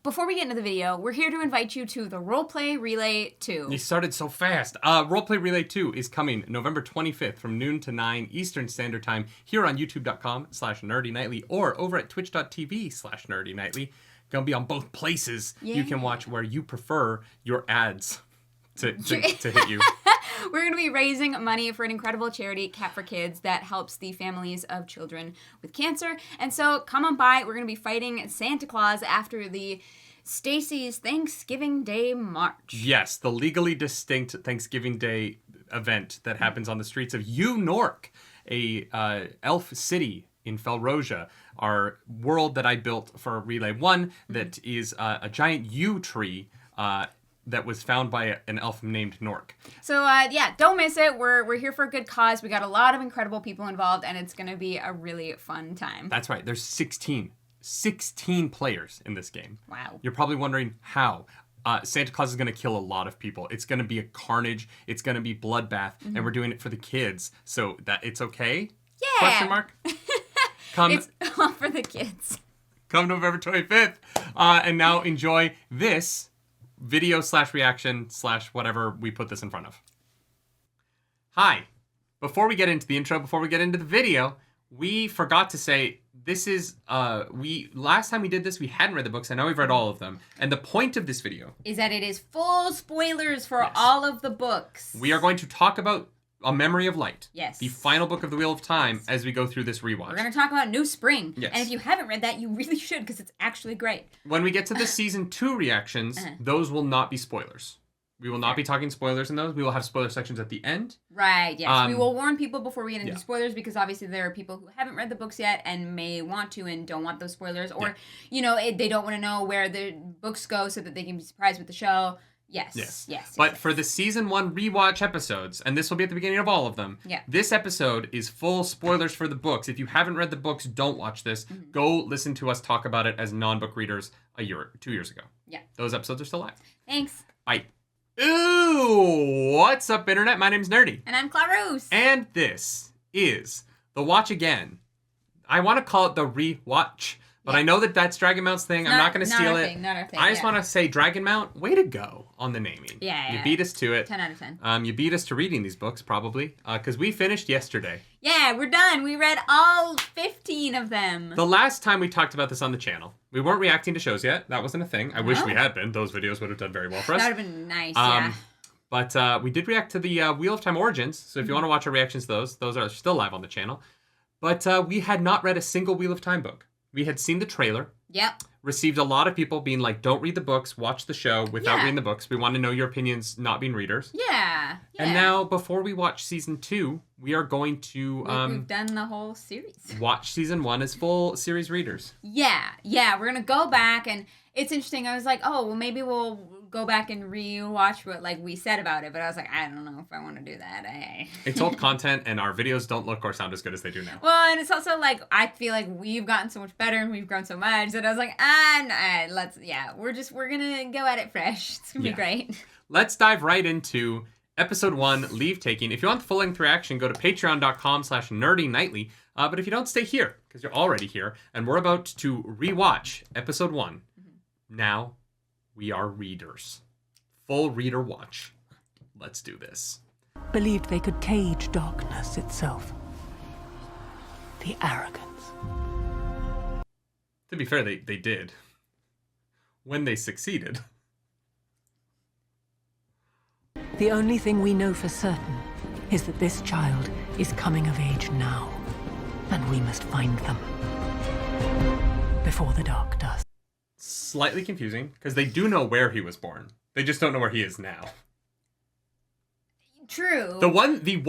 before we get into the video, we're here to invite you to the Roleplay Relay 2. You started so fast. Roleplay Relay 2 is coming November 25th from noon to 9 Eastern Standard Time here on youtube.com/nerdynightly or over at twitch.tv/nerdynightly. Gonna be on both places. Yeah. You can watch where you prefer your ads to hit you. We're going to be raising money for an incredible charity, Cat for Kids, that helps the families of children with cancer. And so come on by. We're going to be fighting Santa Claus after the Stacy's Thanksgiving Day March. Yes, the legally distinct Thanksgiving Day event that happens on the streets of Newark, a elf city in Felrosia, our world that I built for Relay 1 that is a giant yew tree that was found by an elf named Nork. So, yeah, don't miss it. We're here for a good cause. We got a lot of incredible people involved, and it's going to be a really fun time. That's right. There's 16 players in this game. Wow. You're probably wondering how. Santa Claus is going to kill a lot of people. It's going to be a carnage. It's going to be bloodbath, and we're doing it for the kids. So that it's okay? Yeah. Question mark? It's all for the kids. Come November 25th. And now enjoy this video/reaction/whatever we put this in front of. Hi. Before we get into the intro, before we get into the video, we forgot to say this is, last time we did this, we hadn't read the books. I know we've read all of them. And the point of this video is that it is full spoilers for all of the books. We are going to talk about A Memory of Light. Yes. The final book of the Wheel of Time as we go through this rewatch. We're going to talk about New Spring. Yes. And if you haven't read that, you really should because it's actually great. When we get to the Season 2 reactions, those will not be spoilers. We will not be talking spoilers in those. We will have spoiler sections at the end. Right, yes. We will warn people before we get into yeah. spoilers because obviously there are people who haven't read the books yet and may want to and don't want those spoilers. Or, you know, they don't want to know where the books go so that they can be surprised with the show. Yes. But for the Season 1 rewatch episodes, and this will be at the beginning of all of them, this episode is full spoilers for the books. If you haven't read the books, don't watch this. Go listen to us talk about it as non-book readers 2 years ago. Yeah. Those episodes are still live. Thanks. Bye. Ooh, what's up, Internet? My name's Nerdy. And I'm Clarus. And this is The Watch Again. I want to call it the Rewatch. But I know that that's Dragon Mount's thing. I'm not going to steal it. Not our thing. I just want to say Dragon Mount, way to go on the naming. Yeah. You beat us to it. 10 out of 10. You beat us to reading these books, probably, because we finished yesterday. Yeah, we're done. We read all 15 of them. The last time we talked about this on the channel, we weren't reacting to shows yet. That wasn't a thing. I wish we had been. Those videos would have done very well for us. That would have been nice, yeah. But we did react to the Wheel of Time Origins, so if you want to watch our reactions to those are still live on the channel. But we had not read a single Wheel of Time book. We had seen the trailer. Yep. Received a lot of people being like, don't read the books, watch the show without reading the books. We want to know your opinions, not being readers. Yeah. And now, before we watch Season 2, we are going to... we've done the whole series. Watch Season 1 as full series readers. Yeah. We're going to go back, and it's interesting. I was like, oh, well, maybe we'll go back and rewatch what we said about it. But I was like, I don't know if I want to do that. It's old content, and our videos don't look or sound as good as they do now. Well, and it's also I feel like we've gotten so much better, and we've grown so much that I was like, we're going to go at it fresh. It's going to be great. Let's dive right into Episode 1, Leave Taking. If you want the full-length reaction, go to patreon.com/nerdynightly. But if you don't, stay here, because you're already here. And we're about to rewatch Episode 1. Now, we are readers. Full reader watch. Let's do this. Believed they could cage darkness itself. The arrogance. To be fair, they did. When they succeeded. The only thing we know for certain is that this child is coming of age now. And we must find them. Before the dark does. Slightly confusing, because they do know where he was born. They just don't know where he is now. True. The one thing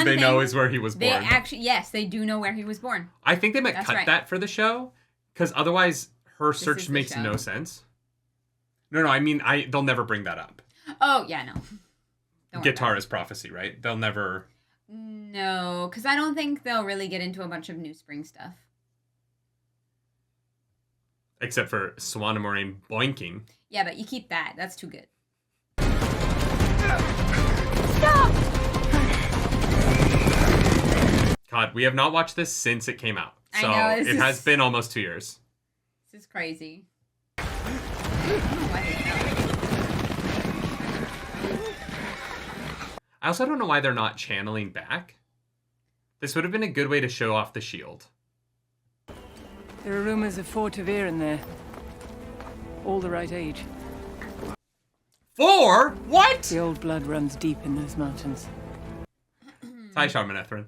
they know is where he was born. Yes, they do know where he was born. I think they might cut that for the show, because otherwise her search makes no sense. No, I mean, they'll never bring that up. Oh, yeah, no. Guitar is prophecy, right? They'll never... No, because I don't think they'll really get into a bunch of New Spring stuff. Except for Swan and Moraine boinking. Yeah, but you keep that. That's too good. Stop! God, we have not watched this since it came out. So I know, it has been almost 2 years. This is crazy. I also don't know why they're not channeling back. This would have been a good way to show off the shield. There are rumors of 4 Tavir in there. All the right age. 4? What? The old blood runs deep in those mountains. Hi, Sharmanethrin.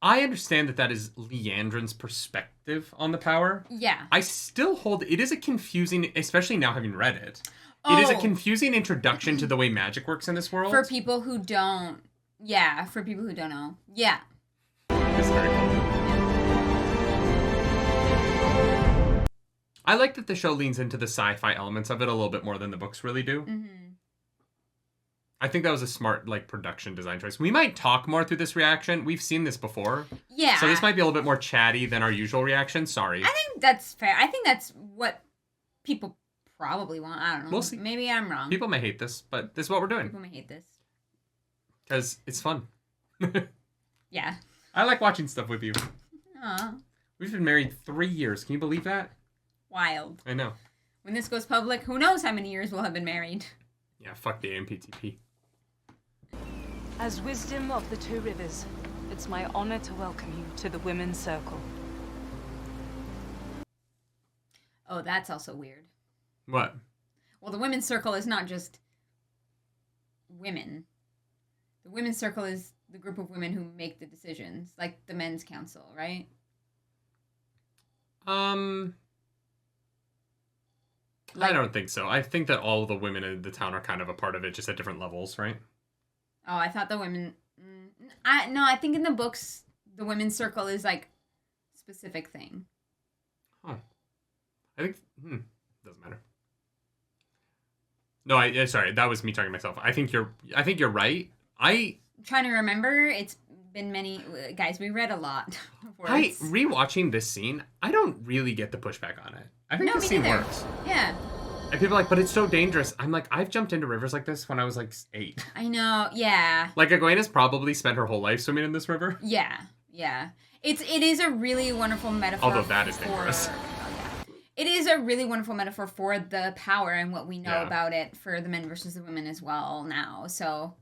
I understand that is Leandrin's perspective on the power. Yeah. I still hold it is a confusing, especially now having read it. It is a confusing introduction to the way magic works in this world. For people who don't, for people who don't know. Yeah. It's very cool. I like that the show leans into the sci-fi elements of it a little bit more than the books really do. Mm-hmm. I think that was a smart, production design choice. We might talk more through this reaction. We've seen this before. Yeah. So this might be a little bit more chatty than our usual reaction. Sorry. I think that's fair. I think that's what people probably want. I don't know. We'll see. Maybe I'm wrong. People may hate this, but this is what we're doing. People may hate this. Because it's fun. Yeah. I like watching stuff with you. Aw. We've been married 3 years. Can you believe that? Wild. I know. When this goes public, who knows how many years we'll have been married. Yeah, fuck the AMPTP. As wisdom of the 2 rivers, it's my honor to welcome you to the Women's Circle. Oh, that's also weird. What? Well, the Women's Circle is not just women. The Women's Circle is the group of women who make the decisions, like the Men's Council, right? I don't think so. I think that all the women in the town are kind of a part of it, just at different levels, right? Oh, I thought the women... I think in the books, the Women's Circle is, specific thing. Huh. I think... doesn't matter. No, sorry, that was me talking to myself. I think you're right. I'm trying to remember. It's been many... Guys, we read a lot. Rewatching this scene, I don't really get the pushback on it. I think the scene works. Yeah. And people are like, but it's so dangerous. I'm like, I've jumped into rivers like this when I was 8. I know, yeah. Egwena's probably spent her whole life swimming in this river. Yeah. It is a really wonderful metaphor. Although that is dangerous. It is a really wonderful metaphor for the power and what we know about it for the men versus the women as well now. So,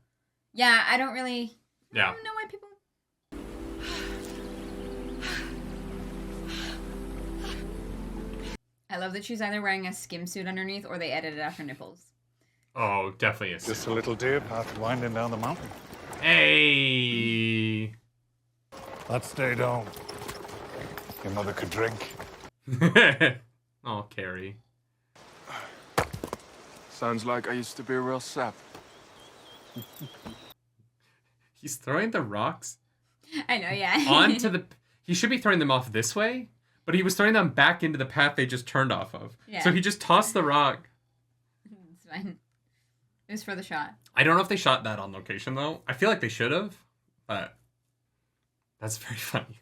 yeah, I don't know why people... I love that she's either wearing a skim suit underneath or they edited out her nipples. Oh, definitely is. Just a little deer path winding down the mountain. Hey! Let's stay down. Your mother could drink. Oh, Carrie. Sounds like I used to be a real sap. He's throwing the rocks. I know, yeah. Onto the... He should be throwing them off this way, but he was throwing them back into the path they just turned off of. Yeah. So he just tossed the rock. It's fine. It was for the shot. I don't know if they shot that on location, though. I feel like they should have, but that's very funny.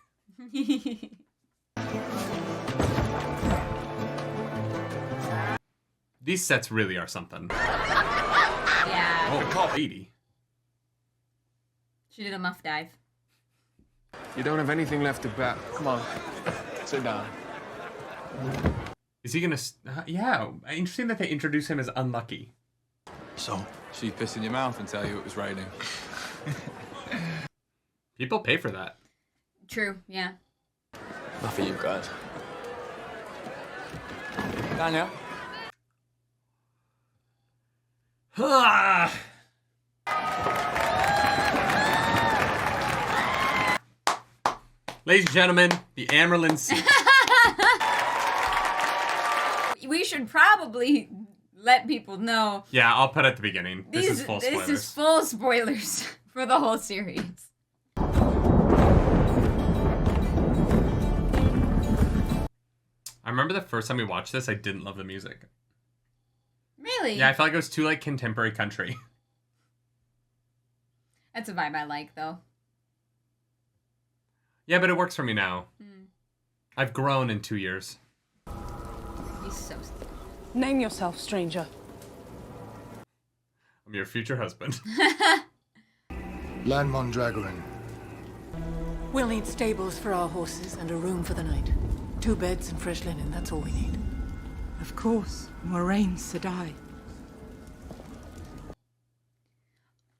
These sets really are something. Yeah. Oh, call 80. She did a muff dive. You don't have anything left to bet. Come on, sit down. Is he gonna... yeah, interesting that they introduce him as unlucky. So? She'd piss in your mouth and tell you it was raining. People pay for that. True, yeah. Not for you guys. Daniel? Ah! Ladies and gentlemen, the Amerlin seat. We should probably let people know. Yeah, I'll put it at the beginning. This is full spoilers. This is full spoilers for the whole series. I remember the first time we watched this, I didn't love the music. Really? Yeah, I felt like it was too, contemporary country. That's a vibe I like, though. Yeah, but it works for me now. I've grown in 2 years. He's so... Name yourself, stranger. I'm your future husband. Lan Mondragoran. We'll need stables for our horses and a room for the night. 2 beds and fresh linen, that's all we need. Of course, Moraine Sedai.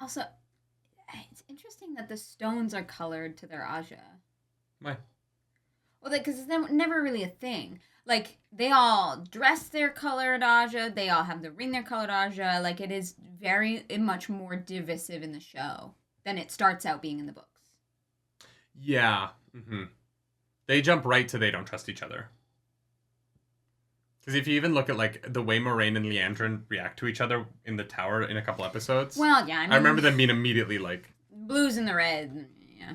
Also, that the stones are colored to their Aja. Why? Well, because it's never really a thing. Like, they all dress their colored Aja. They all have the ring their colored Aja. Like, it is very much more divisive in the show than it starts out being in the books. Yeah. Mm-hmm. They jump right to they don't trust each other. Because if you even look at, like, the way Moraine and Leandrin react to each other in the tower in a couple episodes. Well, yeah, I remember them being immediately like... Blues and the red, yeah.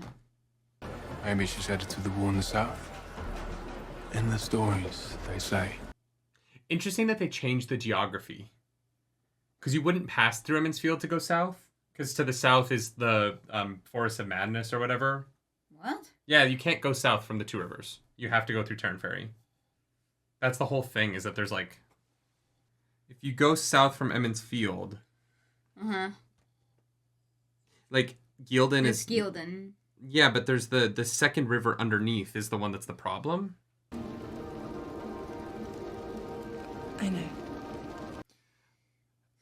Maybe she's headed to the war in the south. In the stories, they say. Interesting that they changed the geography. Because you wouldn't pass through Emond's Field to go south. Because to the south is the Forest of Madness or whatever. What? Yeah, you can't go south from the Two Rivers. You have to go through Terran Ferry. That's the whole thing, is that there's like... If you go south from Emond's Field... Uh-huh. Like, Gildan It's is... Gildan. Yeah, but there's the second river underneath is the one that's the problem. I know.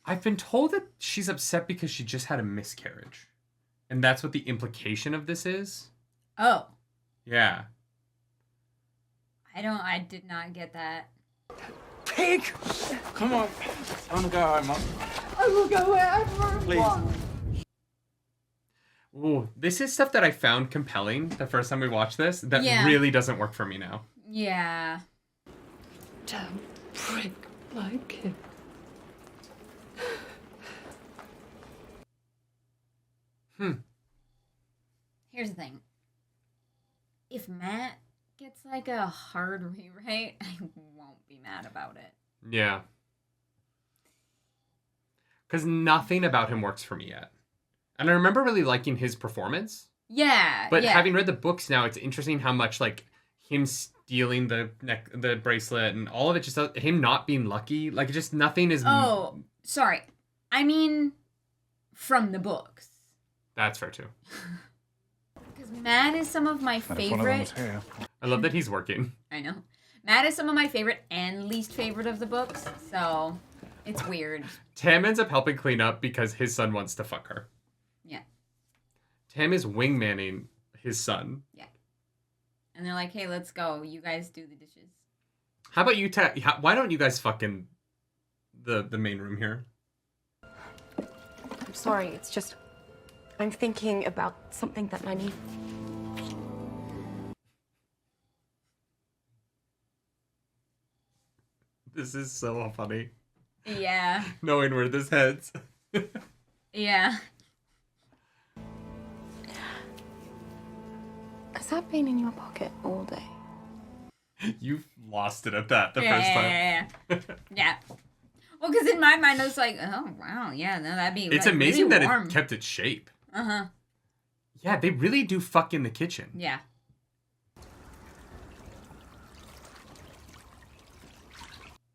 I've been told that she's upset because she just had a miscarriage. And that's what the implication of this is. Oh. Yeah. I did not get that. Pig! Come on. I want to go home, Mum. I will go wherever Please. want. Ooh, this is stuff that I found compelling the first time we watched this that Yeah. really doesn't work for me now. Yeah. Damn prick like him. Here's the thing. If Matt gets like a hard rewrite, I won't be mad about it. Yeah. Because nothing about him works for me yet. And I remember really liking his performance. Yeah. But yeah. having read the books now, it's interesting how much like him stealing the bracelet and all of it, just him not being lucky, like just nothing is... Oh, sorry. I mean, from the books. That's fair too. Because Matt is some of my And if one of them was favorite. here. I love that he's working. I know. Matt is some of my favorite and least favorite of the books, so it's weird. Tam ends up helping clean up because his son wants to fuck her. Yeah. Tam is wingmanning his son. Yeah. And they're like, hey, let's go. You guys do the dishes. How about you, why don't you guys fuck in the main room here? I'm sorry, it's just... I'm thinking about something that I need. This is so funny. Yeah. Knowing where this heads. Yeah. Has that been in your pocket all day? You've lost it at that the Yeah, first time. yeah. Yeah. Well, because in my mind, I was like, oh, wow, yeah, no, that'd be It's like, amazing really that warm. it kept its shape. Uh-huh. Yeah, they really do fuck in the kitchen. Yeah.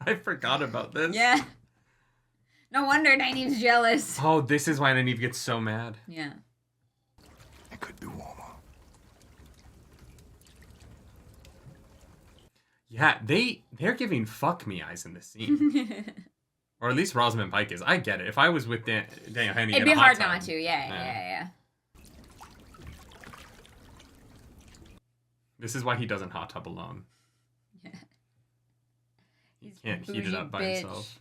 I forgot about this. Yeah. No wonder Nynaeve's jealous. Oh, this is why Nynaeve gets so mad. Yeah. It could be warmer. Yeah, they're giving fuck me eyes in this scene. Or at least Rosamund Pike is. I get it. If I was with Daniel Henney It'd in be a hot hard tub, not to. Yeah. This is why he doesn't hot tub alone. Yeah. He He's can't heat it bougie up by bitch. himself.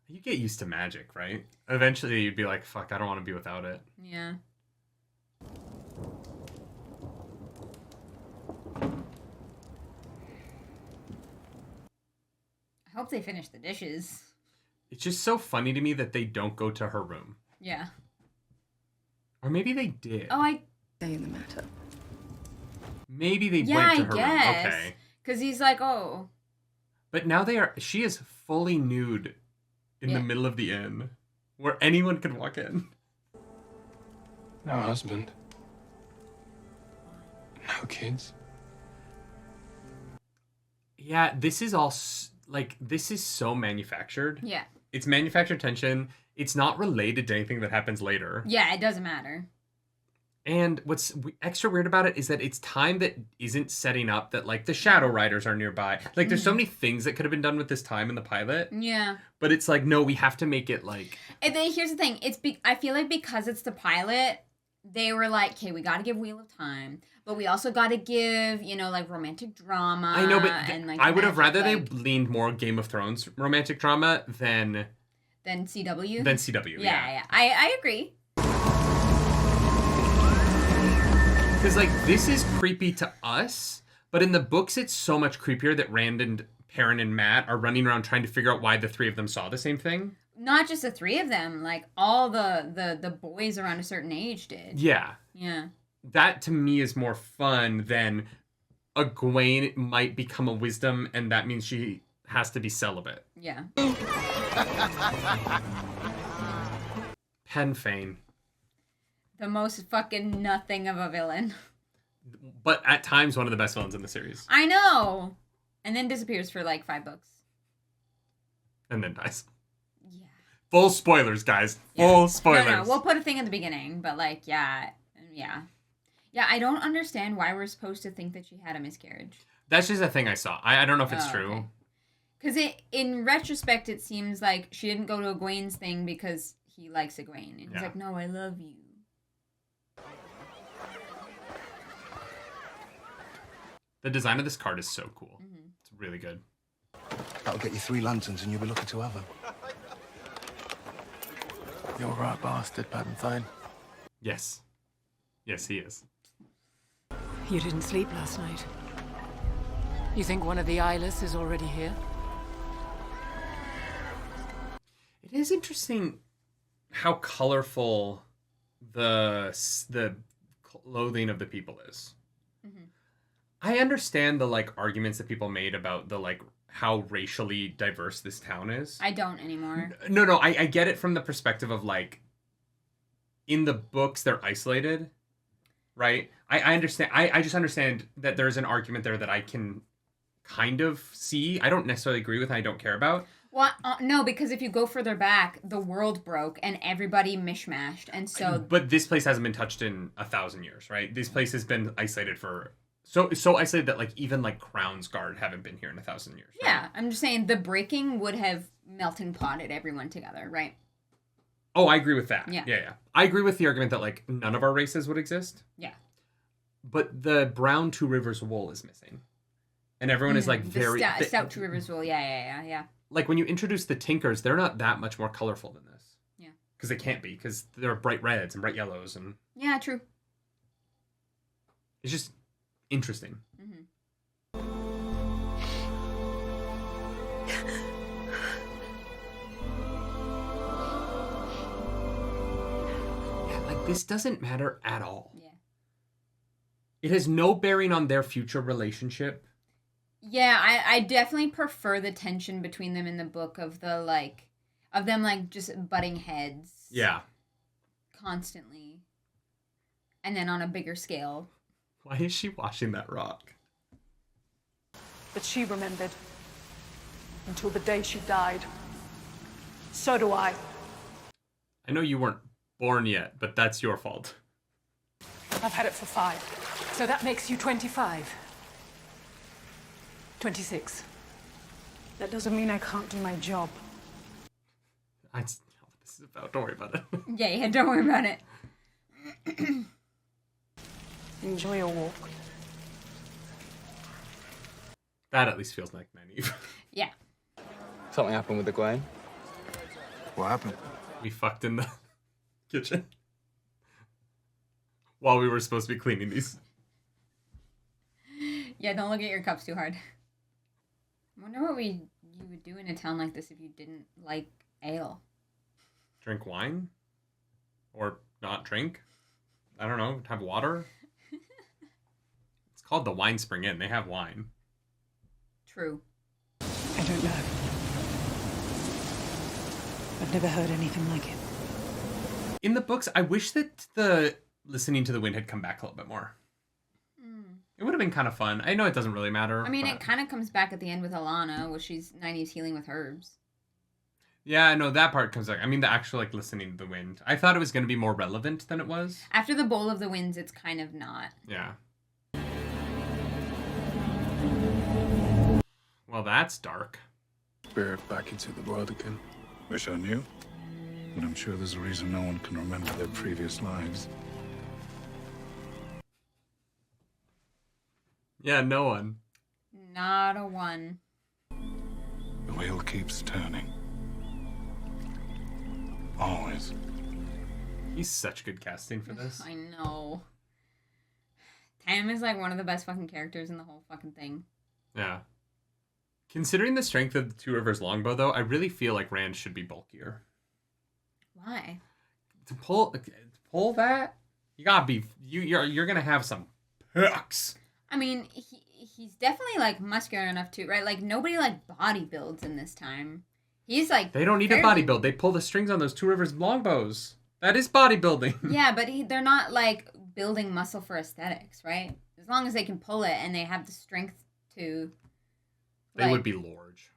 You get used to magic, right? Eventually you'd be like, fuck, I don't want to be without it. Yeah. I hope they finish the dishes. It's just so funny to me that they don't go to her room. Yeah. Or maybe they did. Oh, I... Say the matter. Maybe they Yeah, went I to her guess. room. Okay. Because he's like, oh... But now she is fully nude in Yeah. the middle of the inn where anyone could walk in. No husband. No kids. Yeah, this is all this is so manufactured. Yeah. It's manufactured tension. It's not related to anything that happens later. Yeah, it doesn't matter. And what's extra weird about it is that it's time that isn't setting up that, like, the Shadow Riders are nearby. Like, there's so many things that could have been done with this time in the pilot. Yeah. But it's like, no, we have to make it, like... And then here's the thing. I feel like because it's the pilot, they were like, okay, we got to give Wheel of Time, but we also got to give, you know, like romantic drama. I know, but and, like, I would have rather like, they leaned more Game of Thrones romantic drama than CW. Than CW, Yeah. I agree. Because, like, this is creepy to us, but in the books, it's so much creepier that Rand and Perrin and Matt are running around trying to figure out why the three of them saw the same thing. Not just the three of them, like all the boys around a certain age did. Yeah. Yeah. That, to me, is more fun than Egwene might become a wisdom, and that means she has to be celibate. Yeah. Penfane. The most fucking nothing of a villain. But at times, one of the best villains in the series. I know. And then disappears for like 5 books. And then dies. Yeah. Full spoilers, guys. Yeah. Full spoilers. No, we'll put a thing at the beginning, but like, yeah. Yeah, I don't understand why we're supposed to think that she had a miscarriage. That's just a thing I saw. I don't know if it's true. Because in retrospect, it seems like she didn't go to Egwene's thing because he likes Egwene. And he's like, no, I love you. The design of this card is so cool. Mm-hmm. It's really good. That'll get you 3 lanterns and you'll be lucky to have them. You're a right bastard, Penfane. Yes. Yes, he is. You didn't sleep last night. You think one of the eyeless is already here? It is interesting how colorful the clothing of the people is. Mm-hmm. I understand the like arguments that people made about the like how racially diverse this town is. I don't anymore. No, I get it from the perspective of like in the books they're isolated, right? I understand. I just understand that there's an argument there that I can kind of see. I don't necessarily agree with and I don't care about. Well, no, because if you go further back, the world broke and everybody mishmashed, and so. But this place hasn't been touched in 1,000 years, right? This place has been isolated for so isolated that like even like Crown's Guard haven't been here in 1,000 years. Right? Yeah, I'm just saying the breaking would have melting potted everyone together, right? Oh, I agree with that. Yeah. I agree with the argument that like none of our races would exist. Yeah. But the brown Two Rivers wool is missing, and everyone is like very stout Two Rivers wool. Yeah. Like when you introduce the Tinkers, they're not that much more colorful than this. Yeah. Because they can't be, because they're bright reds and bright yellows and. Yeah, true. It's just interesting. Mm-hmm. Yeah, like this doesn't matter at all. Yeah. It has no bearing on their future relationship. Yeah, I definitely prefer the tension between them in the book of them like just butting heads. Yeah. Constantly. And then on a bigger scale. Why is she washing that rock? But she remembered. Until the day she died. So do I. I know you weren't born yet, but that's your fault. I've had it for 5. So that makes you 25. 26. That doesn't mean I can't do my job. This is about. Don't worry about it. Yeah, don't worry about it. Enjoy your walk. That at least feels like naive. Yeah. Something happened with Egwene. What happened? We fucked in the kitchen while we were supposed to be cleaning these. Yeah, don't look at your cups too hard. I wonder what you would do in a town like this if you didn't like ale. Drink wine? Or not drink? I don't know. Have water? It's called the Wine Spring Inn. They have wine. True. I don't know. I've never heard anything like it. In the books, I wish that the listening to the wind had come back a little bit more. It would have been kind of fun. I know it doesn't really matter. I mean, it kind of comes back at the end with Alana, where she's 90s healing with herbs. Yeah, I know that part comes back. I mean, the actual, like, listening to the wind. I thought it was going to be more relevant than it was. After the Bowl of the Winds, it's kind of not. Yeah. Well, that's dark. Spirit back into the world again. Wish I knew. But I'm sure there's a reason no one can remember their previous lives. Yeah, no one. Not a one. The wheel keeps turning. Always. He's such good casting for this. I know. Tam is like one of the best fucking characters in the whole fucking thing. Yeah. Considering the strength of the Two Rivers longbow, though, I really feel like Rand should be bulkier. Why? To pull that, you gotta be you're gonna have some pecs. I mean, he's definitely like muscular enough to, right? Like nobody like bodybuilds in this time. He's like They don't need a bodybuild. They pull the strings on those Two Rivers longbows. That is bodybuilding. Yeah, but they're not like building muscle for aesthetics, right? As long as they can pull it and they have the strength to. They would be large.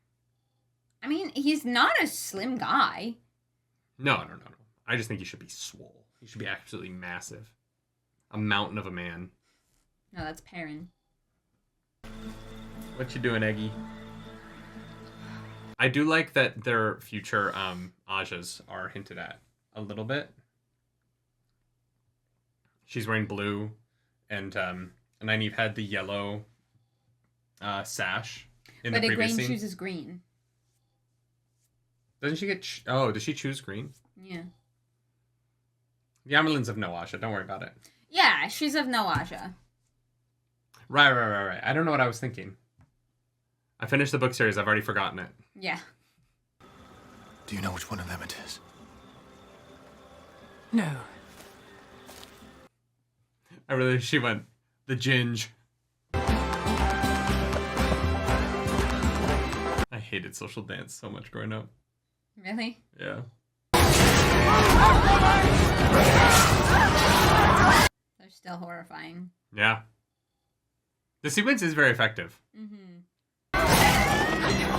I mean, he's not a slim guy. No. I just think he should be swole. He should be absolutely massive. A mountain of a man. No, that's Perrin. What you doing, Eggy? I do like that their future Ajas are hinted at a little bit. She's wearing blue, and Nynaeve had the yellow sash in the previous scene. But Egwene chooses green. Doesn't she get... does she choose green? Yeah. The Amyrlins of no Aja. Don't worry about it. Yeah, she's of no Aja. Right. I don't know what I was thinking. I finished the book series. I've already forgotten it. Yeah. Do you know which one of them it is? No. She went, the Ginge. I hated Social Dance so much growing up. Really? Yeah. They're still horrifying. Yeah. The sequence is very effective. Mm-hmm.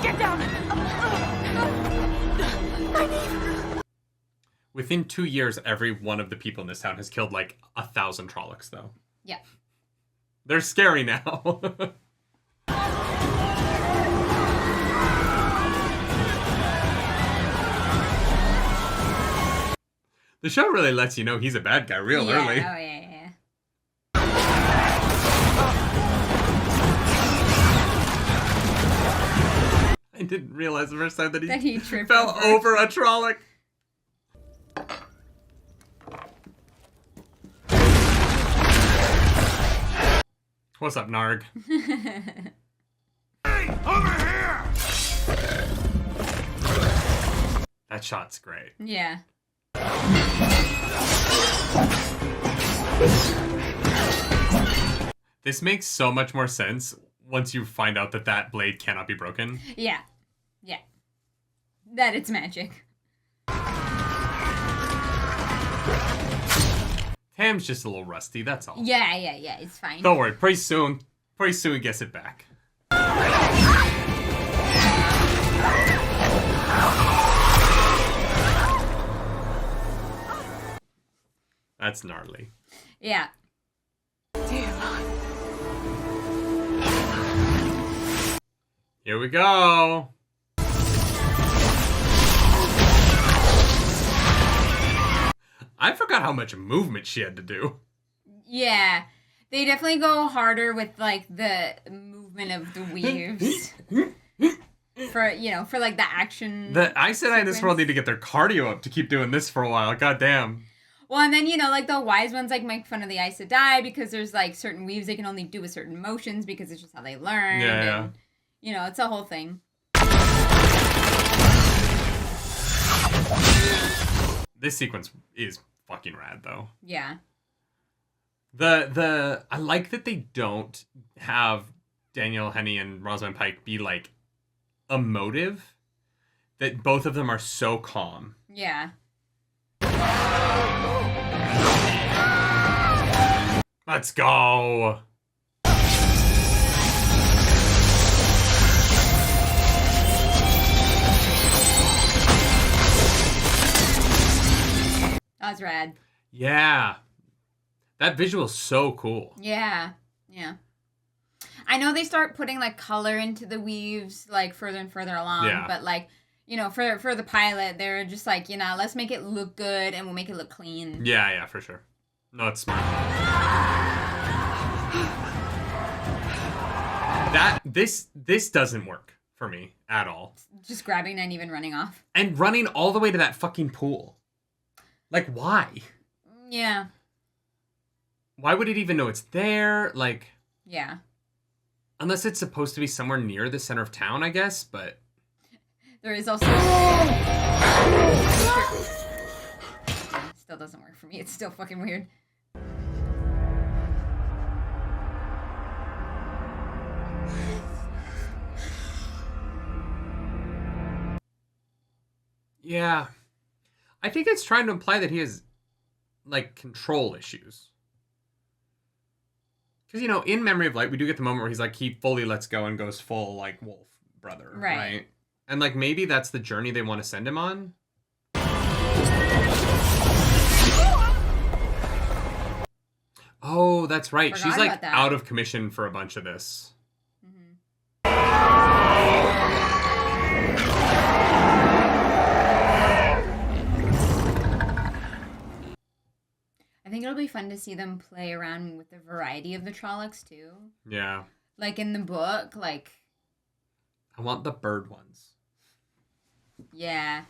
Get down! Within 2 years, every one of the people in this town has killed like 1,000 Trollocs, though. Yeah. They're scary now. The show really lets you know he's a bad guy real early. Oh, yeah. I didn't realize the first time that he tripped fell over a Trolloc. What's up, Narg? Hey, over here! That shot's great. Yeah. This makes so much more sense once you find out that that blade cannot be broken. Yeah. That it's magic. Tam's just a little rusty, that's all. Yeah, it's fine. Don't worry, pretty soon he gets it back. That's gnarly. Yeah. Here we go. I forgot how much movement she had to do. Yeah. They definitely go harder with like the movement of the weaves. for like the action. The Aes Sedai in this world need to get their cardio up to keep doing this for a while. God damn. Well, and then, like the wise ones like make fun of the Aes Sedai because there's like certain weaves they can only do with certain motions because it's just how they learn. Yeah. And, it's a whole thing. This sequence is fucking rad, though. Yeah. I like that they don't have Daniel Henney and Rosamund Pike be like emotive. That both of them are so calm. Yeah. Let's go. That's rad. Yeah. That visual's so cool. Yeah. I know they start putting like color into the weaves like further and further along, but like, for the pilot, they're just like, let's make it look good and we'll make it look clean. Yeah, for sure. No, it's smart. This doesn't work for me at all. Just grabbing and even running off. And running all the way to that fucking pool. Like, why? Yeah. Why would it even know it's there? Like... Yeah. Unless it's supposed to be somewhere near the center of town, I guess, but... There is also... Still doesn't work for me. It's still fucking weird. Yeah. I think it's trying to imply that he has, like, control issues. Because, you know, in Memory of Light, we do get the moment where he's like, he fully lets go and goes full, like, wolf brother. Right? And, like, maybe that's the journey they want to send him on. Oh, that's right. Forgot She's, like, about that. out of commission for a bunch of this. I think it'll be fun to see them play around with the variety of the Trollocs, too. Yeah. Like, in the book, like... I want the bird ones. Yeah.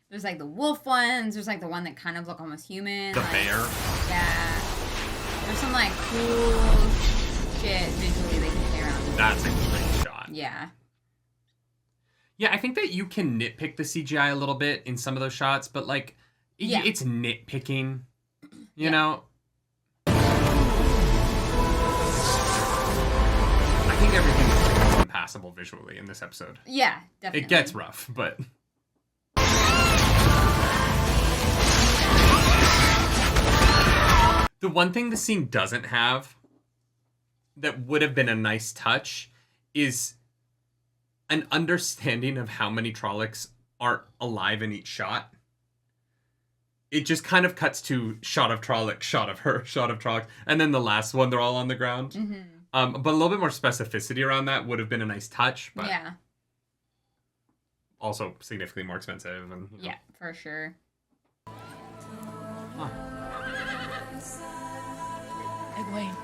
There's, like, the wolf ones. There's, like, the one that kind of look almost human. The like, bear. Yeah. There's some, like, cool shit visually they can play around with. That's a great shot. Yeah. Yeah, I think that you can nitpick the CGI a little bit in some of those shots, but, like, it's nitpicking, you know? I think everything's impassable visually in this episode. Yeah, definitely. It gets rough, but... The one thing the scene doesn't have that would have been a nice touch is an understanding of how many Trollocs aren't alive in each shot. It just kind of cuts to shot of Trolloc, shot of her, shot of Trolloc, and then the last one, they're all on the ground. Mm-hmm. But a little bit more specificity around that would have been a nice touch, but yeah. Also significantly more expensive. And, you know. Yeah, for sure. Huh. Egwene.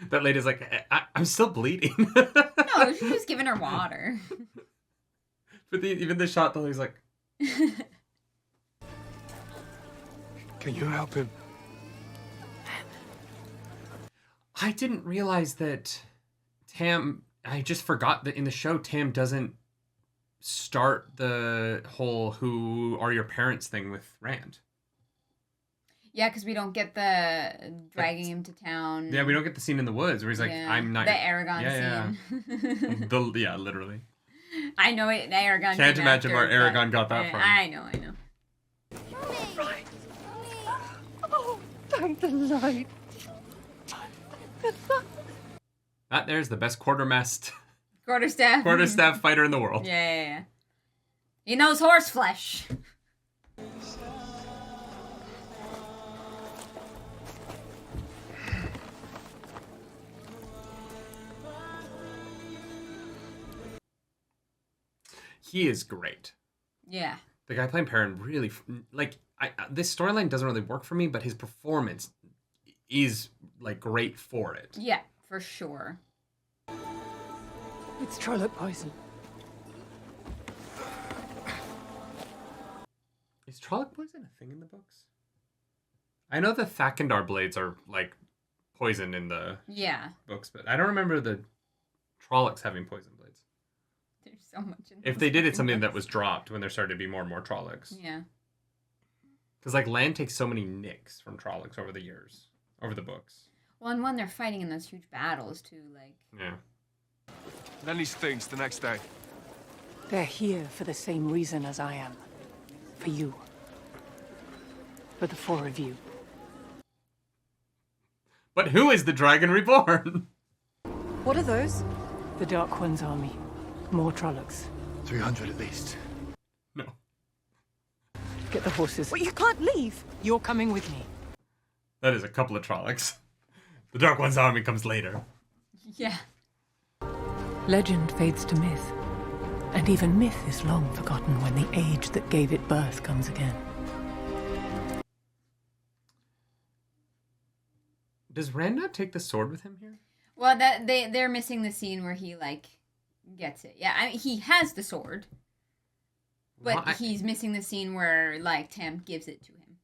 That lady's like, I'm still bleeding. No, she's just giving her water. But even the shot, though, he's like... Can you help him? I didn't realize that Tam... I just forgot that in the show, Tam doesn't start the whole who are your parents thing with Rand. Yeah, because we don't get the dragging him to town. Yeah, we don't get the scene in the woods where he's like, I'm not... The Aragon scene. Yeah, literally. I know it. Aragon. Can't imagine where Aragon got that from. I know. Right. Oh, thank the light. That there's the best quarterstaff Quarterstaff fighter in the world. Yeah. He knows horse flesh. He is great. Yeah. The guy playing Perrin really, like, this storyline doesn't really work for me, but his performance is, like, great for it. Yeah, for sure. It's Trolloc poison. Is Trolloc poison a thing in the books? I know the Thakandar blades are, like, poisoned in the books, but I don't remember the Trollocs having poison blades. There's so much in If they did, it's something that was dropped when there started to be more and more Trollocs. Yeah. Because, like, Land takes so many nicks from Trollocs over the years, over the books. Well, and when they're fighting in those huge battles, too, like... Yeah. Then these things the next day. They're here for the same reason as I am. For you. For the four of you. But who is the Dragon Reborn? What are those? The Dark One's army. More Trollocs. 300 at least. No. Get the horses. But you can't leave. You're coming with me. That is a couple of Trollocs. The Dark One's army comes later. Yeah. Legend fades to myth. And even myth is long forgotten when the age that gave it birth comes again. Does Rand not take the sword with him here? Well, they're missing the scene where he like gets it. Yeah, I mean, he has the sword, but he's missing the scene where like Tam gives it to him.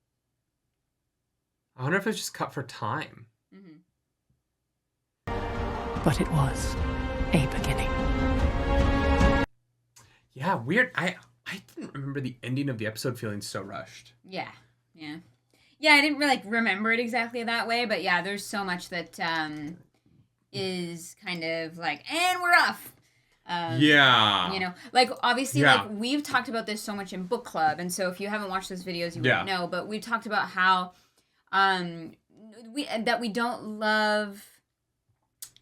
I wonder if it's just cut for time. But it was a beginning. Yeah, weird. I didn't remember the ending of the episode feeling so rushed. Yeah. I didn't really remember it exactly that way, but yeah, there's so much that is kind of like, and we're off. Yeah. You know, like obviously, like we've talked about this so much in book club, and so if you haven't watched those videos, you wouldn't know. But we've talked about how we don't love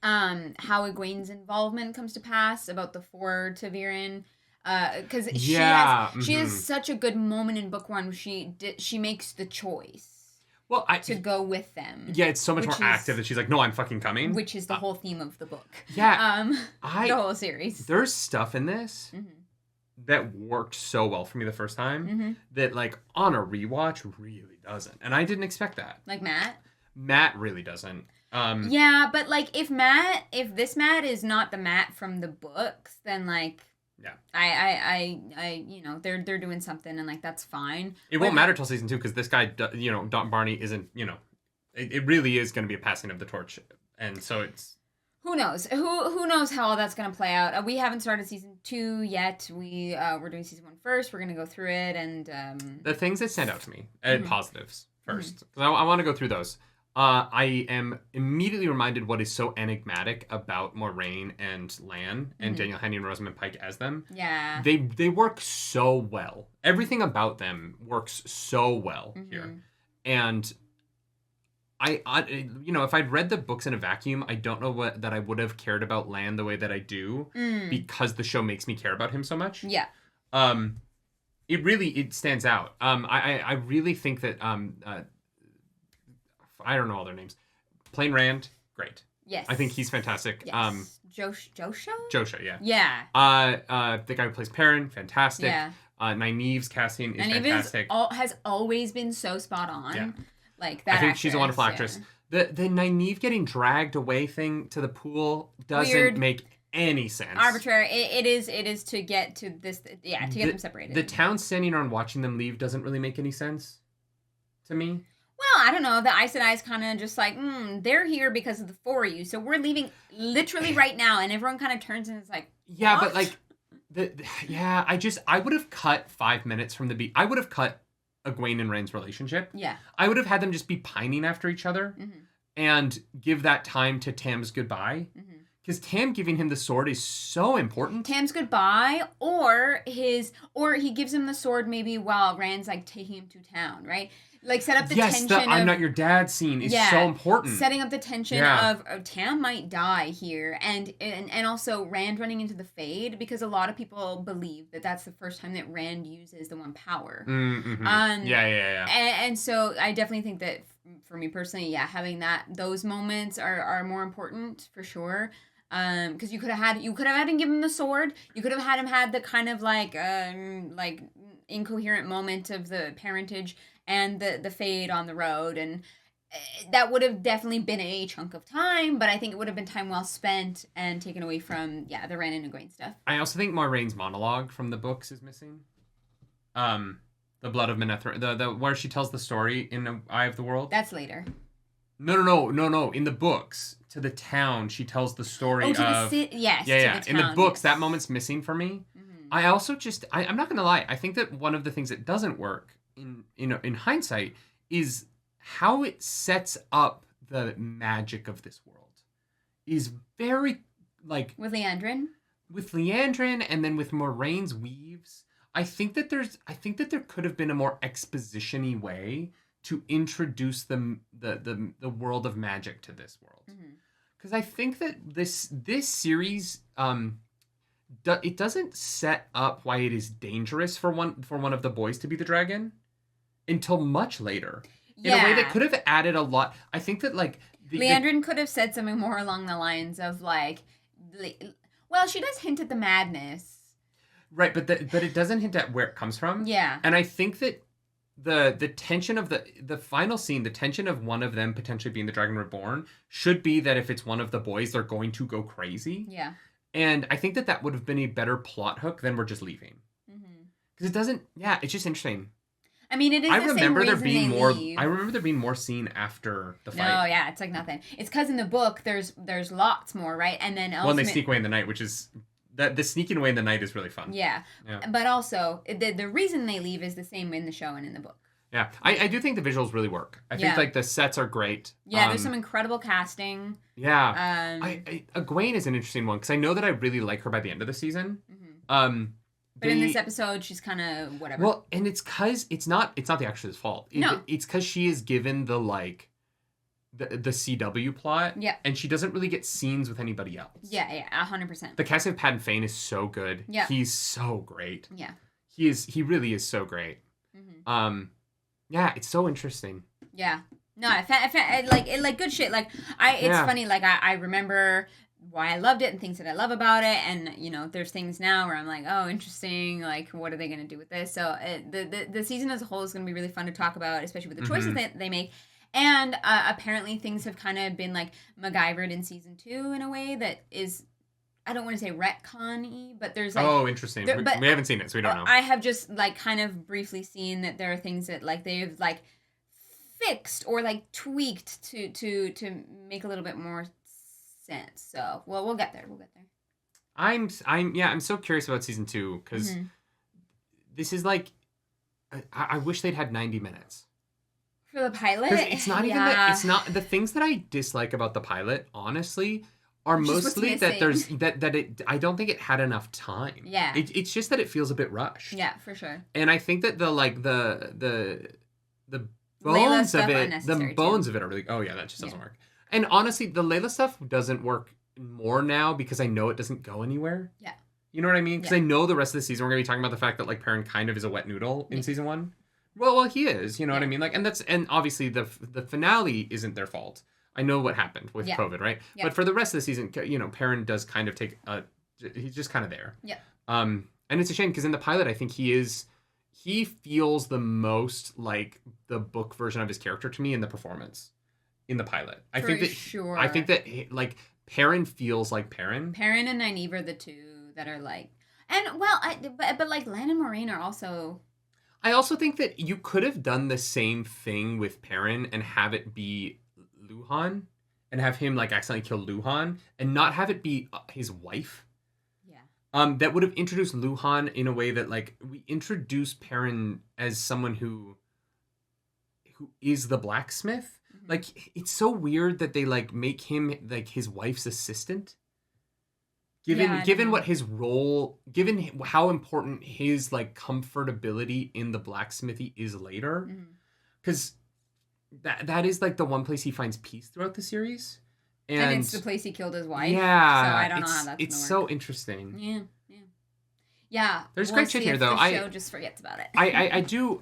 how Egwene's involvement comes to pass about the Ford to Viren. Because she has such a good moment in book one where she makes the choice to go with them. Yeah, it's so much more active that she's like, no, I'm fucking coming. Which is the whole theme of the book. Yeah. The whole series. There's stuff in this that worked so well for me the first time that like on a rewatch really doesn't. And I didn't expect that. Like Matt? Matt really doesn't. Yeah, but like if this Matt is not the Matt from the books, then like yeah, I you know, they're doing something and like that's fine. It won't matter till season 2 because this guy, you know, Don Barney isn't, you know, it really is going to be a passing of the torch, and so it's. Who knows? Who knows how all that's gonna play out? We haven't started season 2 yet. We're doing season 1 first. We're gonna go through it and the things that stand out to me and positives first. I want to go through those. I am immediately reminded what is so enigmatic about Moiraine and Lan and Daniel Henney and Rosamund Pike as them. Yeah. They work so well. Everything about them works so well here. And I you know, if I'd read the books in a vacuum, I don't know that I would have cared about Lan the way that I do because the show makes me care about him so much. Yeah. It stands out. I really think that I don't know all their names. Plain Rand, great. Yes. I think he's fantastic. Yes. Josha? Josha, yeah. Yeah. The guy who plays Perrin, fantastic. Yeah. Nynaeve's casting is fantastic. Has always been so spot on. Yeah. Like that. I think she's a wonderful actress. The Nynaeve getting dragged away thing to the pool doesn't make any sense. Arbitrary. It is to get to this. Yeah, to get them separated. The town standing around watching them leave doesn't really make any sense to me. Well, I don't know. The Aes Sedai's kind of just like, they're here because of the four of you, so we're leaving literally right now, and everyone kind of turns and is like, yeah, what? but like, I would have cut 5 minutes from the beat. I would have cut Egwene and Rhaen's relationship. Yeah. I would have had them just be pining after each other and give that time to Tam's goodbye. Because Tam giving him the sword is so important. Tam's goodbye, or he gives him the sword maybe while Rand's like taking him to town, right? Like set up the tension. Yes, I'm not your dad scene is so important. Setting up the tension of Tam might die here, and also Rand running into the Fade, because a lot of people believe that that's the first time that Rand uses the one power. And so I definitely think that for me personally, having those moments are more important for sure. Because you could have had him give him the sword. You could have had him had the kind of like incoherent moment of the parentage and the Fade on the road, and that would have definitely been a chunk of time. But I think it would have been time well spent and taken away from the Ren and Egwene stuff. I also think Moiraine's monologue from the books is missing. The Blood of Manetheren, the where she tells the story in Eye of the World. That's later. No. In the books, to the town, she tells the story of... To the town, in the books, that moment's missing for me. I also I'm not going to lie, I think that one of the things that doesn't work in hindsight is how it sets up the magic of this world. Is very, like... With Leandrin, and then with Moraine's weaves. I think that there could have been a more exposition-y way to introduce the world of magic to this world, because I think that this series it doesn't set up why it is dangerous for one of the boys to be the dragon until much later in a way that could have added a lot. I think that like Leandrin could have said something more along the lines of like, well, she does hint at the madness, right? But it doesn't hint at where it comes from. Yeah, and I think that the tension of the final scene, the tension of one of them potentially being the Dragon Reborn should be that if it's one of the boys, they're going to go crazy. Yeah. And I think that would have been a better plot hook than we're just leaving. Because it doesn't, it's just interesting. I mean, it is the same reason they leave. I remember there being more scene after the fight. No, yeah, it's like nothing. It's because in the book, there's lots more, right? And then Well, and they sneak away in the night, which is... The sneaking away in the night is really fun. Yeah. But also, the reason they leave is the same in the show and in the book. Yeah. I do think the visuals really work. I think, like, the sets are great. Yeah, there's some incredible casting. Yeah. Egwene is an interesting one, because I know that I really like her by the end of the season. But in this episode, she's kind of whatever. Well, and it's because it's not the actress's fault. It's because she is given the, like... The CW plot, and she doesn't really get scenes with anybody else. Yeah, 100%. The casting of Patton Fane is so good. Yeah, he's so great. Yeah, he really is so great. Yeah, it's so interesting. Yeah, no, I found like good shit. Like it's funny. Like I remember why I loved it and things that I love about it, and you know, there's things now where I'm like, oh, interesting. Like, what are they gonna do with this? So the season as a whole is gonna be really fun to talk about, especially with the choices that they make. And apparently things have kind of been, like, MacGyvered in season 2 in a way that is, I don't want to say retcon-y, but there's, like... Oh, interesting. We haven't seen it, so we don't know. I have just, like, kind of briefly seen that there are things that, like, they've, like, fixed or, like, tweaked to make a little bit more sense. So, well, we'll get there. I'm so curious about season 2, because this is, like... I wish they'd had 90 minutes. For the pilot? It's not even that. It's not the things that I dislike about the pilot, honestly, are mostly that there's that it. I don't think it had enough time. Yeah. It's just that it feels a bit rushed. Yeah, for sure. And I think that the bones of it, are really. Oh yeah, that just doesn't work. And honestly, the Layla stuff doesn't work more now because I know it doesn't go anywhere. Yeah. You know what I mean? Because I know the rest of the season we're gonna be talking about the fact that like Perrin kind of is a wet noodle in season 1. Well, he is. You know what I mean? Like, and obviously the finale isn't their fault. I know what happened with COVID, right? Yeah. But for the rest of the season, you know, Perrin does kind of take he's just kind of there. Yeah. And it's a shame because in the pilot, I think he feels the most like the book version of his character to me in the performance in the pilot. I think that like Perrin feels like Perrin. Perrin and Nynaeve are the two that are like, and well, but like Lan and Moraine are also. I also think that you could have done the same thing with Perrin and have it be Luhan and have him like accidentally kill Luhan and not have it be his wife. Yeah. That would have introduced Luhan in a way that like we introduce Perrin as someone who is the blacksmith. Like it's so weird that they like make him like his wife's assistant. Given what his role, given how important his like comfortability in the blacksmithy is later, because that is like the one place he finds peace throughout the series, and it's the place he killed his wife. Yeah, so I don't know how that's it's so interesting. Yeah. There's great shit here though. The show just forgets about it. I do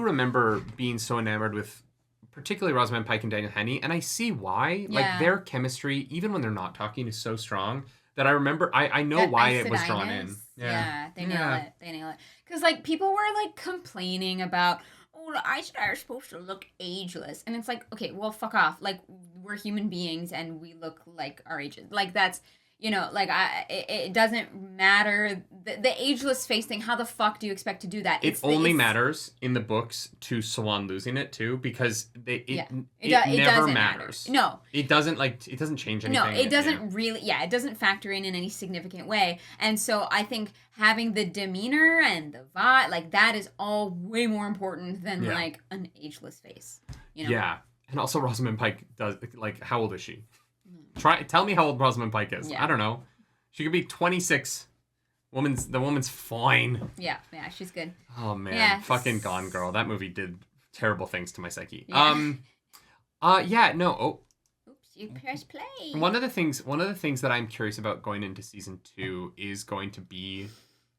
remember being so enamored with particularly Rosamund Pike and Daniel Henney, and I see why. Yeah. Like their chemistry, even when they're not talking, is so strong. That I remember, I know that why it was drawn in. Yeah, they nail it. They nail it. Because, like, people were, like, complaining about, oh, the Aes Sedai are supposed to look ageless. And it's like, okay, well, fuck off. Like, we're human beings and we look like our ages. Like, that's, you know, like, it doesn't matter. The ageless face thing, how the fuck do you expect to do that? It only matters in the books to Swan losing it, too, because it never matters. No. It doesn't change anything. No, it doesn't really, it doesn't factor in any significant way. And so I think having the demeanor and the vibe, like, that is all way more important than, like, an ageless face. You know? Yeah. And also Rosamund Pike does, like, how old is she? Tell me how old Rosamund Pike is. Yeah. I don't know. She could be 26. The woman's fine. Yeah, she's good. Oh man, fucking Gone Girl. That movie did terrible things to my psyche. Yeah. Oops, you press play. One of the things that I'm curious about going into season 2 is going to be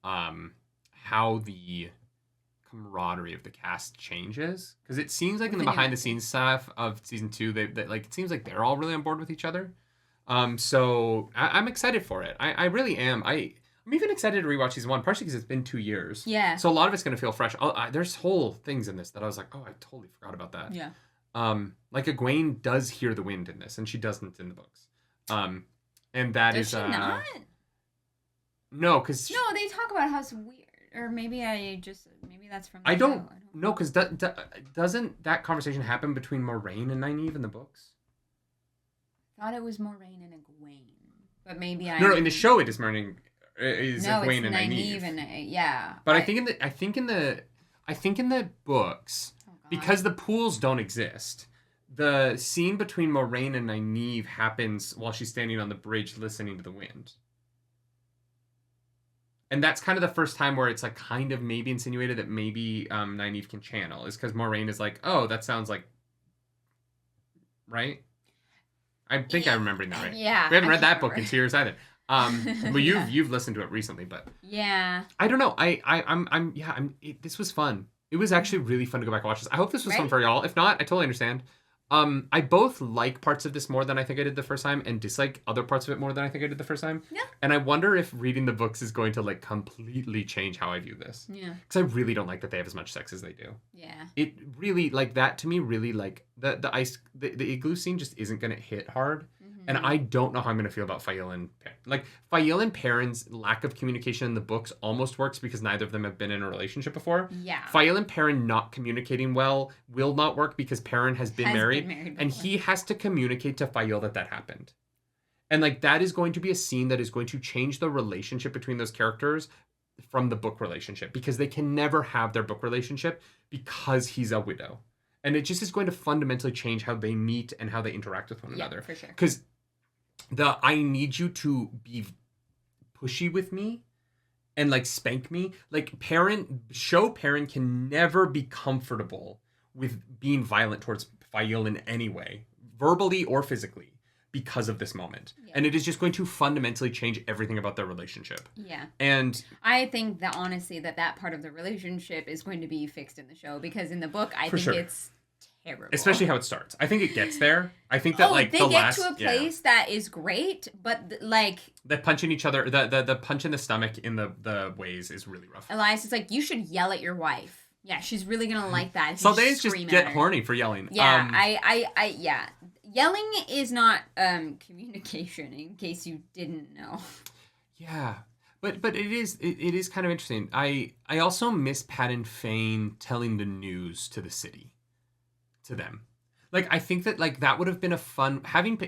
how the camaraderie of the cast changes, because it seems like in the behind the scenes stuff of season 2 they like it seems like they're all really on board with each other. So I'm excited for it. I really am. I'm even excited to rewatch season 1, partially because it's been 2 years. Yeah. So a lot of it's going to feel fresh. There's whole things in this that I was like, oh, I totally forgot about that. Yeah. Like Egwene does hear the wind in this, and she doesn't in the books. And that Does is she not? No, because No, they talk about how it's weird. Or maybe that's from the I don't show. know, because doesn't that conversation happen between Moraine and Nynaeve in the books? I thought it was Moraine and Egwene. But maybe No, in the show it is Moraine is no, Egwene it's and Nynaeve Nynaeve. yeah. But I think in the books, because the pools don't exist, the scene between Moraine and Nynaeve happens while she's standing on the bridge listening to the wind. And that's kind of the first time where it's like kind of maybe insinuated that maybe Nynaeve can channel, is because Moraine is like, oh, that sounds like, right? I think I'm remembering that right. Yeah. We haven't read that book in 2 years either. Well, you've listened to it recently, but yeah. I don't know. This was fun. It was actually really fun to go back and watch this. I hope this was fun for y'all. If not, I totally understand. I both like parts of this more than I think I did the first time, and dislike other parts of it more than I think I did the first time. Yeah. And I wonder if reading the books is going to like completely change how I view this. Yeah. Because I really don't like that they have as much sex as they do. Yeah. It really, like, that to me really, like, the igloo scene just isn't going to hit hard. And I don't know how I'm going to feel about Fael and Perrin. Like, Fael and Perrin's lack of communication in the books almost works because neither of them have been in a relationship before. Yeah. Fael and Perrin not communicating well will not work because Perrin has been married and he has to communicate to Fael that happened. And, like, that is going to be a scene that is going to change the relationship between those characters from the book relationship, because they can never have their book relationship because he's a widow. And it just is going to fundamentally change how they meet and how they interact with one another. For sure. Because I need you to be pushy with me and like spank me. Like Perrin can never be comfortable with being violent towards Fael in any way, verbally or physically, because of this moment. Yeah. And it is just going to fundamentally change everything about their relationship. Yeah. And I think that honestly that part of the relationship is going to be fixed in the show, because in the book I think it's terrible. Especially how it starts. I think it gets there. I think that they get to a place that is great, but like the punching each other, the punch in the stomach in the ways is really rough. Elias is like, you should yell at your wife. Yeah, she's really gonna like that. So they just get horny for yelling. Yeah, yeah. Yelling is not communication, in case you didn't know. Yeah. But it is kind of interesting. I also miss Pat and Fane telling the news to the city. To them. Like, I think that, like, that would have been a fun...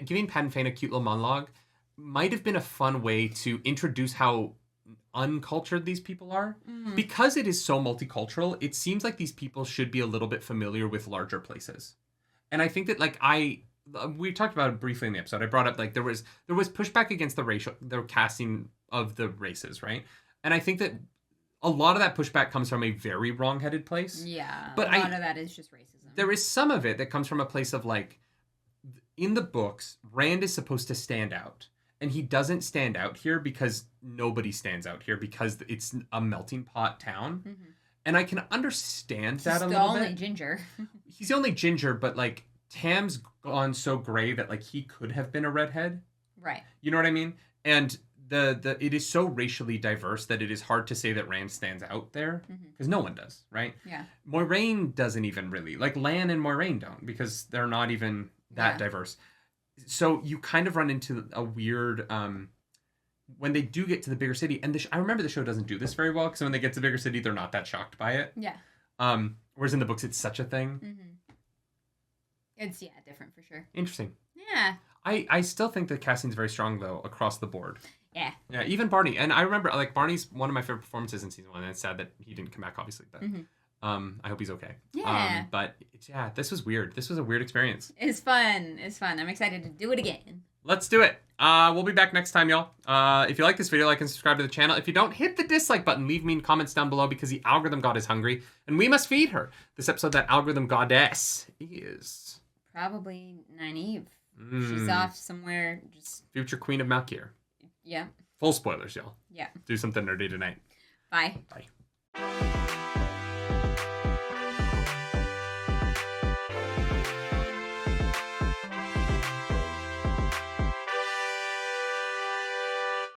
Giving Pat and Fane a cute little monologue might have been a fun way to introduce how uncultured these people are. Mm. Because it is so multicultural, it seems like these people should be a little bit familiar with larger places. And I think that, like, we talked about it briefly in the episode. I brought up, like, there was pushback against the casting of the races, right? And I think that a lot of that pushback comes from a very wrong-headed place. Yeah, but a lot of that is just racism. There is some of it that comes from a place of, like, in the books, Rand is supposed to stand out. And he doesn't stand out here because nobody stands out here, because it's a melting pot town. Mm-hmm. And I can understand that a little bit. He's the only ginger. He's the only ginger, but, like, Tam's gone so gray that, like, he could have been a redhead. Right. You know what I mean? And it is so racially diverse that it is hard to say that Rand stands out there, because no one does, right? Yeah. Moiraine doesn't even really, like, Lan and Moiraine don't, because they're not even that diverse. So you kind of run into a weird when they do get to the bigger city, and I remember the show doesn't do this very well, because when they get to the bigger city, they're not that shocked by it. Yeah. Whereas in the books, it's such a thing. Mm-hmm. It's different for sure. Interesting. Yeah. I still think the casting's very strong, though, across the board. Yeah. Yeah, even Barney. And I remember, like, Barney's one of my favorite performances in season 1, and it's sad that he didn't come back, obviously, but I hope he's okay. Yeah. But, this was weird. This was a weird experience. It's fun. I'm excited to do it again. Let's do it. We'll be back next time, y'all. If you like this video, like and subscribe to the channel. If you don't, hit the dislike button. Leave mean comments down below, because the algorithm god is hungry, and we must feed her. This episode, that algorithm goddess is... probably Nynaeve. She's off somewhere, just... future queen of Malkier. Yeah. Full spoilers, y'all. Yeah. Do something nerdy tonight. Bye. Bye.